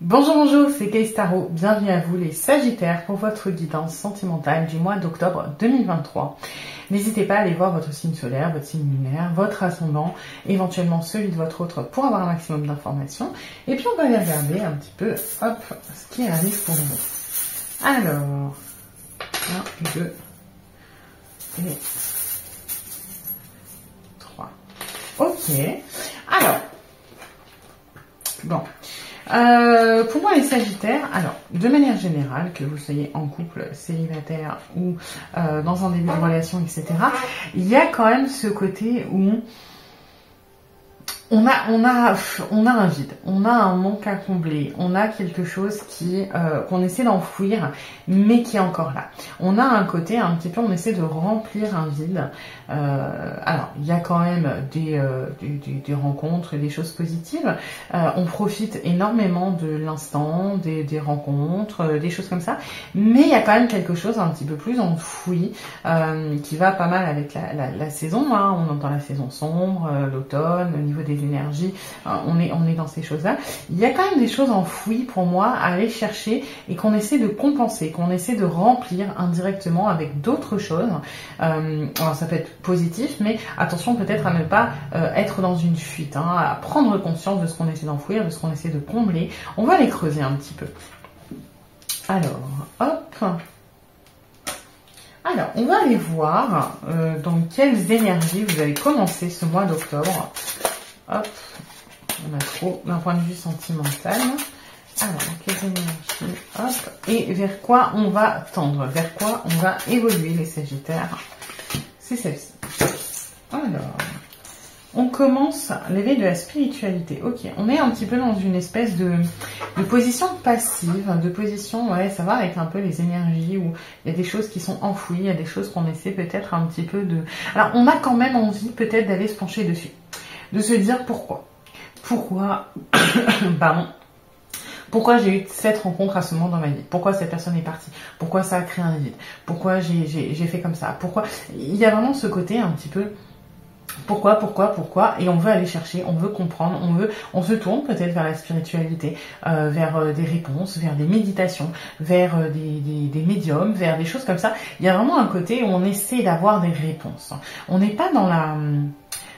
Bonjour, bonjour, c'est Kay Tarot. Bienvenue à vous les Sagittaires pour votre guidance sentimentale du mois d'octobre 2023. N'hésitez pas à aller voir votre signe solaire, votre signe lunaire, votre ascendant, éventuellement celui de votre autre pour avoir un maximum d'informations. Et puis on va aller regarder un petit peu, hop, ce qui arrive pour vous. Alors, 1, 2 et 3. Ok, alors, bon. Pour moi les Sagittaires, alors de manière générale, que vous soyez en couple, célibataire ou dans un début de relation, etc., il y a quand même ce côté où on a un vide, on a un manque à combler, on a quelque chose qu'on essaie d'enfouir, mais qui est encore là. On a un côté un petit peu, on essaie de remplir un vide. Alors, il y a quand même des rencontres, des choses positives. On profite énormément de l'instant, des rencontres, des choses comme ça. Mais il y a quand même quelque chose un petit peu plus enfoui qui va pas mal avec la saison. Hein. On entend la saison sombre, l'automne, au niveau des énergies, on est dans ces choses-là. Il y a quand même des choses enfouies pour moi à aller chercher et qu'on essaie de compenser, qu'on essaie de remplir indirectement avec d'autres choses. Alors ça peut être positif, mais attention peut-être à ne pas être dans une fuite, hein, à prendre conscience de ce qu'on essaie d'enfouir, de ce qu'on essaie de combler. On va les creuser un petit peu. Alors, hop. Alors, on va aller voir dans quelles énergies vous avez commencé ce mois d'octobre. Hop, on a trop d'un point de vue sentimental. Alors, quelles énergies, hop, et vers quoi on va tendre, vers quoi on va évoluer les Sagittaires. C'est celle-ci. Alors, on commence l'éveil de la spiritualité. Ok, on est un petit peu dans une espèce de position passive, de position, ouais, ça va avec un peu les énergies où il y a des choses qui sont enfouies, il y a des choses qu'on essaie peut-être un petit peu de... Alors, on a quand même envie peut-être d'aller se pencher dessus, de se dire pourquoi. Pourquoi, pardon, pourquoi j'ai eu cette rencontre à ce moment dans ma vie? Pourquoi cette personne est partie? Pourquoi ça a créé un vide? Pourquoi j'ai fait comme ça? Pourquoi? Il y a vraiment ce côté un petit peu pourquoi, et on veut aller chercher, on veut comprendre, on se tourne peut-être vers la spiritualité, vers des réponses, vers des méditations, vers des médiums, vers des choses comme ça. Il y a vraiment un côté où on essaie d'avoir des réponses. On n'est pas dans la...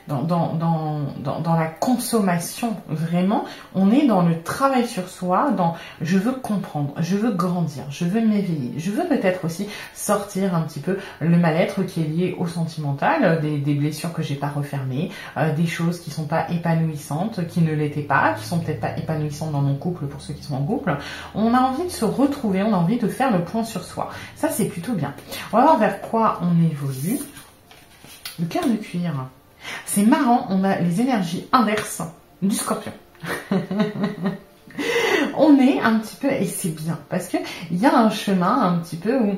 Dans la consommation, vraiment, on est dans le travail sur soi, dans je veux comprendre, je veux grandir, je veux m'éveiller, je veux peut-être aussi sortir un petit peu le mal-être qui est lié au sentimental, des blessures que j'ai pas refermées, des choses qui sont pas épanouissantes, qui ne l'étaient pas, qui sont peut-être pas épanouissantes dans mon couple pour ceux qui sont en couple. On a envie de se retrouver, on a envie de faire le point sur soi. Ça, c'est plutôt bien. On va voir vers quoi on évolue. Le cœur de cuir. C'est marrant, on a les énergies inverses du Scorpion. On est un petit peu, et c'est bien, parce que il y a un chemin un petit peu où...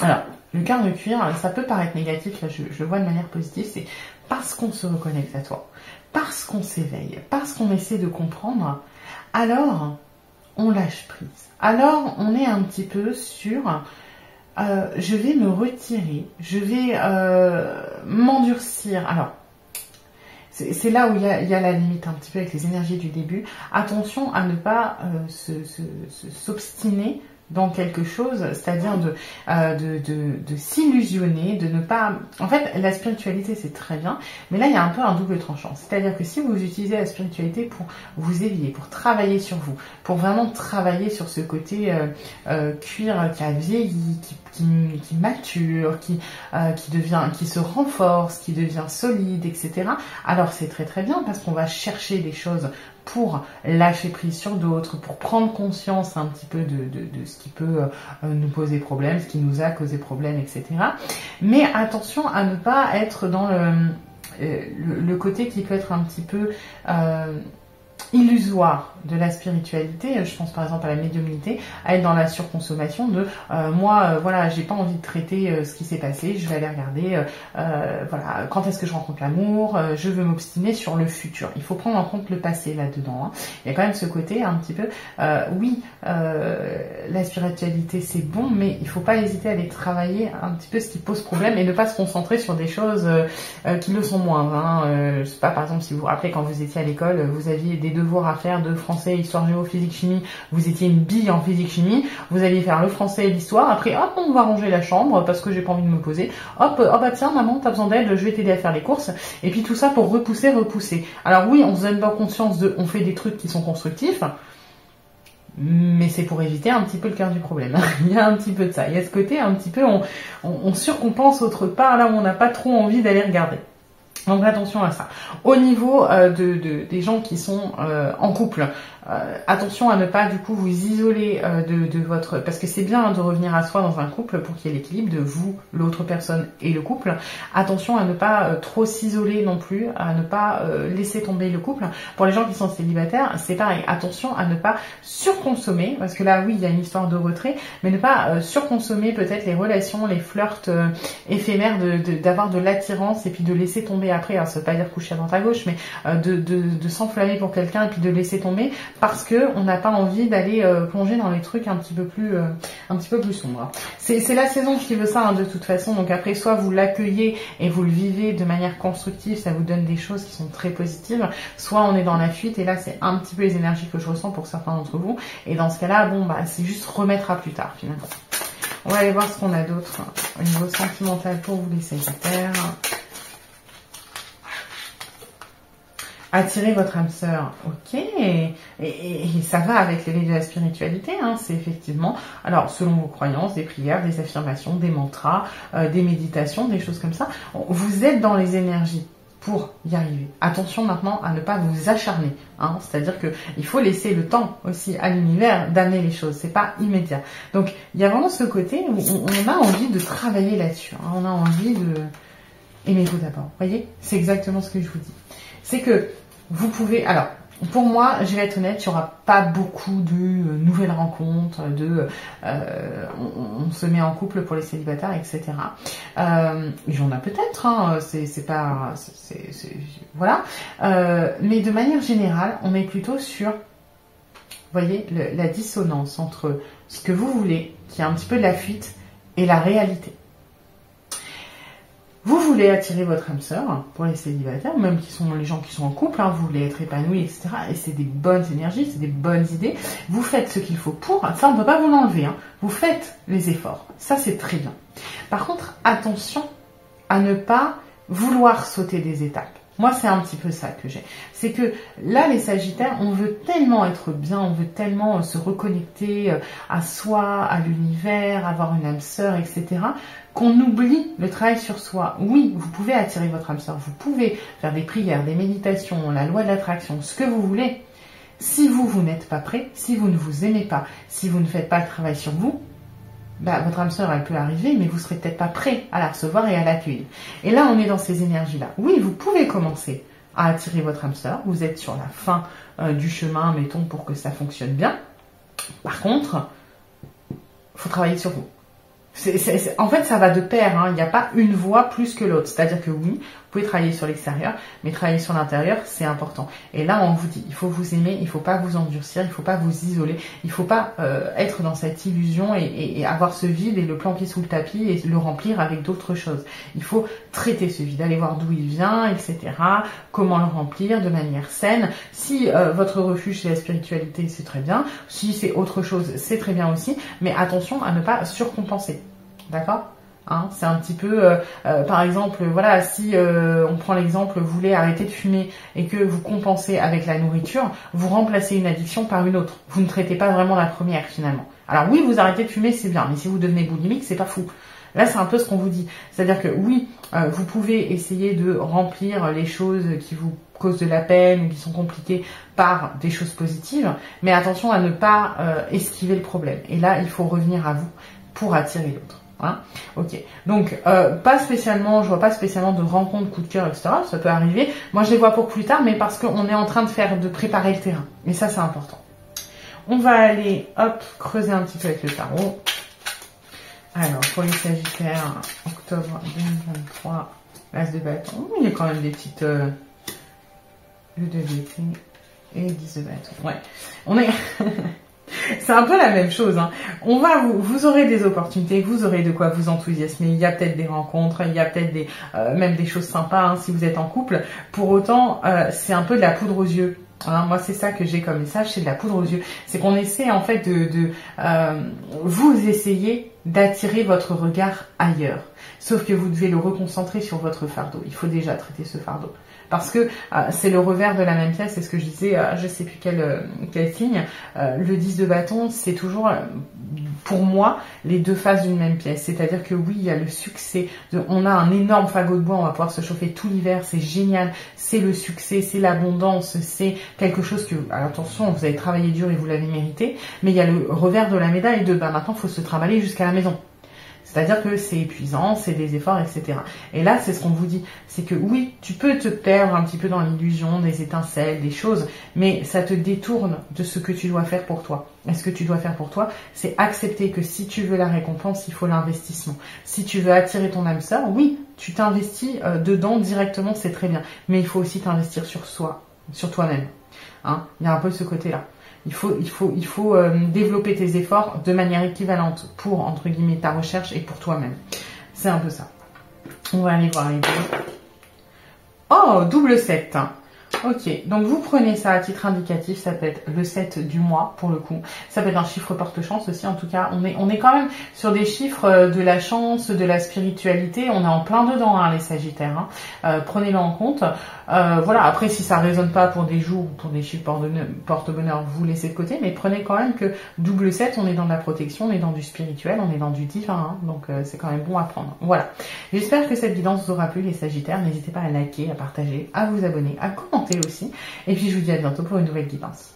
Alors, le cœur de cuir, ça peut paraître négatif, là je le vois de manière positive, c'est parce qu'on se reconnecte à toi, parce qu'on s'éveille, parce qu'on essaie de comprendre, alors on lâche prise. Alors on est un petit peu sur... je vais me retirer, je vais m'endurcir. Alors, c'est là où il y a la limite un petit peu avec les énergies du début. Attention à ne pas s'obstiner dans quelque chose, c'est-à-dire de s'illusionner, de ne pas... En fait, la spiritualité, c'est très bien, mais là, il y a un peu un double tranchant. C'est-à-dire que si vous utilisez la spiritualité pour vous éveiller, pour travailler sur vous, pour vraiment travailler sur ce côté cuir qui a vieilli, qui mature, qui se renforce, qui devient solide, etc., alors c'est très très bien parce qu'on va chercher des choses pour lâcher prise sur d'autres, pour prendre conscience un petit peu de ce qui peut nous poser problème, ce qui nous a causé problème, etc. Mais attention à ne pas être dans le côté qui peut être un petit peu illusoire de la spiritualité. Je pense par exemple à la médiumnité, à être dans la surconsommation de voilà, j'ai pas envie de traiter ce qui s'est passé, je vais aller regarder voilà, quand est-ce que je rencontre l'amour, je veux m'obstiner sur le futur. Il faut prendre en compte le passé là-dedans, hein. Il y a quand même ce côté un petit peu oui, la spiritualité c'est bon, mais il faut pas hésiter à aller travailler un petit peu ce qui pose problème et ne pas se concentrer sur des choses qui le sont moins, hein. Je sais pas, par exemple, si vous vous rappelez quand vous étiez à l'école, vous aviez des devoirs à faire de français, histoire, géo, physique, chimie, vous étiez une bille en physique, chimie, vous alliez faire le français et l'histoire, après hop, on va ranger la chambre parce que j'ai pas envie de me poser, hop, oh bah tiens maman, t'as besoin d'aide, je vais t'aider à faire les courses, et puis tout ça pour repousser. Alors oui, on se donne pas conscience on fait des trucs qui sont constructifs, mais c'est pour éviter un petit peu le cœur du problème. Il y a un petit peu de ça, il y a ce côté un petit peu, on surcompense autre part, là où on n'a pas trop envie d'aller regarder. Donc attention à ça. Au niveau des gens qui sont en couple, attention à ne pas du coup vous isoler de votre... Parce que c'est bien de revenir à soi dans un couple pour qu'il y ait l'équilibre de vous, l'autre personne et le couple. Attention à ne pas trop s'isoler non plus, à ne pas laisser tomber le couple. Pour les gens qui sont célibataires, c'est pareil. Attention à ne pas surconsommer, parce que là oui, il y a une histoire de retrait, mais ne pas surconsommer peut-être les relations, les flirts éphémères, d'avoir de l'attirance et puis de laisser tomber après. Alors ça veut pas dire coucher à droite à gauche, mais de s'enflammer pour quelqu'un et puis de laisser tomber parce que on n'a pas envie d'aller plonger dans les trucs un petit peu plus sombres. C'est la saison qui veut ça, hein, de toute façon. Donc après, soit vous l'accueillez et vous le vivez de manière constructive, ça vous donne des choses qui sont très positives, soit on est dans la fuite et là c'est un petit peu les énergies que je ressens pour certains d'entre vous. Et dans ce cas-là, bon bah c'est juste remettre à plus tard finalement. On va aller voir ce qu'on a d'autre au niveau sentimental pour vous les Sagittaires. Attirer votre âme sœur, ok, et ça va avec l'éveil de la spiritualité, hein, c'est effectivement, alors selon vos croyances, des prières, des affirmations, des mantras, des méditations, des choses comme ça, vous êtes dans les énergies pour y arriver. Attention maintenant à ne pas vous acharner, hein, c'est-à-dire que il faut laisser le temps aussi à l'univers d'amener les choses, c'est pas immédiat. Donc il y a vraiment ce côté où on a envie de travailler là-dessus, hein, on a envie de aimer-vous d'abord, vous voyez, c'est exactement ce que je vous dis. C'est que vous pouvez... Alors, pour moi, je vais être honnête, il n'y aura pas beaucoup de nouvelles rencontres, on se met en couple pour les célibataires, etc. Il y en a peut-être, hein, c'est pas... voilà. Mais de manière générale, on est plutôt sur, vous voyez, la dissonance entre ce que vous voulez, qui est un petit peu de la fuite, et la réalité. Vous voulez attirer votre âme sœur pour les célibataires, ou même les gens qui sont en couple, hein, vous voulez être épanoui, etc. Et c'est des bonnes énergies, c'est des bonnes idées. Vous faites ce qu'il faut pour, ça on ne peut pas vous l'enlever, hein. Vous faites les efforts, ça c'est très bien. Par contre, attention à ne pas vouloir sauter des étapes. Moi, c'est un petit peu ça que j'ai. C'est que là, les Sagittaires, on veut tellement être bien, on veut tellement se reconnecter à soi, à l'univers, avoir une âme sœur, etc., qu'on oublie le travail sur soi. Oui, vous pouvez attirer votre âme sœur, vous pouvez faire des prières, des méditations, la loi de l'attraction, ce que vous voulez. Si vous n'êtes pas prêt, si vous ne vous aimez pas, si vous ne faites pas le travail sur vous, bah, votre âme sœur, elle peut arriver, mais vous serez peut-être pas prêt à la recevoir et à l'accueillir. Et là, on est dans ces énergies-là. Oui, vous pouvez commencer à attirer votre âme sœur. Vous êtes sur la fin du chemin, mettons, pour que ça fonctionne bien. Par contre, il faut travailler sur vous. En fait, ça va de pair, hein. Il n'y a pas une voie plus que l'autre. C'est-à-dire que oui, vous pouvez travailler sur l'extérieur, mais travailler sur l'intérieur, c'est important. Et là, on vous dit, il faut vous aimer, il ne faut pas vous endurcir, il ne faut pas vous isoler, il ne faut pas être dans cette illusion et avoir ce vide et le planquer sous le tapis et le remplir avec d'autres choses. Il faut traiter ce vide, aller voir d'où il vient, etc. Comment le remplir de manière saine. Si votre refuge, c'est la spiritualité, c'est très bien. Si c'est autre chose, c'est très bien aussi. Mais attention à ne pas surcompenser. D'accord ? Hein, c'est un petit peu, par exemple, voilà, si on prend l'exemple, vous voulez arrêter de fumer et que vous compensez avec la nourriture, vous remplacez une addiction par une autre. Vous ne traitez pas vraiment la première finalement. Alors oui, vous arrêtez de fumer, c'est bien, mais si vous devenez boulimique, c'est pas fou. Là, c'est un peu ce qu'on vous dit. C'est-à-dire que oui, vous pouvez essayer de remplir les choses qui vous causent de la peine ou qui sont compliquées par des choses positives, mais attention à ne pas esquiver le problème. Et là, il faut revenir à vous pour attirer l'autre. Hein, ok, donc pas spécialement, je vois pas spécialement de rencontres, coup de cœur, etc. Ça peut arriver. Moi, je les vois pour plus tard, mais parce qu'on est en train de préparer le terrain. Et ça, c'est important. On va aller, hop, creuser un petit peu avec le tarot. Alors, pour les Sagittaires, octobre 2023, l'As de bâton. Il y a quand même des petites le 2 d'épée et 10 de bâton. Ouais, on est... C'est un peu la même chose, hein. Vous aurez des opportunités, vous aurez de quoi vous enthousiasmer. Il y a peut-être des rencontres, il y a peut-être même des choses sympas, hein, si vous êtes en couple. Pour autant, c'est un peu de la poudre aux yeux. Hein, moi, c'est ça que j'ai comme message, c'est de la poudre aux yeux. C'est qu'on essaie en fait vous essayez d'attirer votre regard ailleurs. Sauf que vous devez le reconcentrer sur votre fardeau. Il faut déjà traiter ce fardeau. Parce que c'est le revers de la même pièce, c'est ce que je disais, je sais plus quel signe. Le 10 de bâton, c'est toujours, pour moi, les deux faces d'une même pièce. C'est-à-dire que oui, il y a le succès. On a un énorme fagot de bois, on va pouvoir se chauffer tout l'hiver, c'est génial. C'est le succès, c'est l'abondance, c'est quelque chose que, alors attention, vous avez travaillé dur et vous l'avez mérité. Mais il y a le revers de la médaille de, maintenant, il faut se travailler jusqu'à la maison. C'est-à-dire que c'est épuisant, c'est des efforts, etc. Et là, c'est ce qu'on vous dit. C'est que oui, tu peux te perdre un petit peu dans l'illusion, des étincelles, des choses, mais ça te détourne de ce que tu dois faire pour toi. Et ce que tu dois faire pour toi, c'est accepter que si tu veux la récompense, il faut l'investissement. Si tu veux attirer ton âme sœur, oui, tu t'investis dedans directement, c'est très bien. Mais il faut aussi t'investir sur soi, sur toi-même. Hein, il y a un peu ce côté-là. Il faut développer tes efforts de manière équivalente pour, entre guillemets, ta recherche et pour toi-même. C'est un peu ça. On va aller voir les deux. Oh, double 7. Ok, donc vous prenez ça à titre indicatif, ça peut être le 7 du mois pour le coup, ça peut être un chiffre porte-chance aussi, en tout cas on est quand même sur des chiffres de la chance, de la spiritualité, on est en plein dedans hein, les Sagittaires, hein. Prenez-le en compte. Voilà, après si ça résonne pas pour des jours ou pour des chiffres porte-bonheur, vous laissez de côté, mais prenez quand même que double 7, on est dans de la protection, on est dans du spirituel, on est dans du divin, hein, donc c'est quand même bon à prendre. Voilà, j'espère que cette guidance vous aura plu les Sagittaires, n'hésitez pas à liker, à partager, à vous abonner, à commenter aussi. Et puis je vous dis à bientôt pour une nouvelle guidance.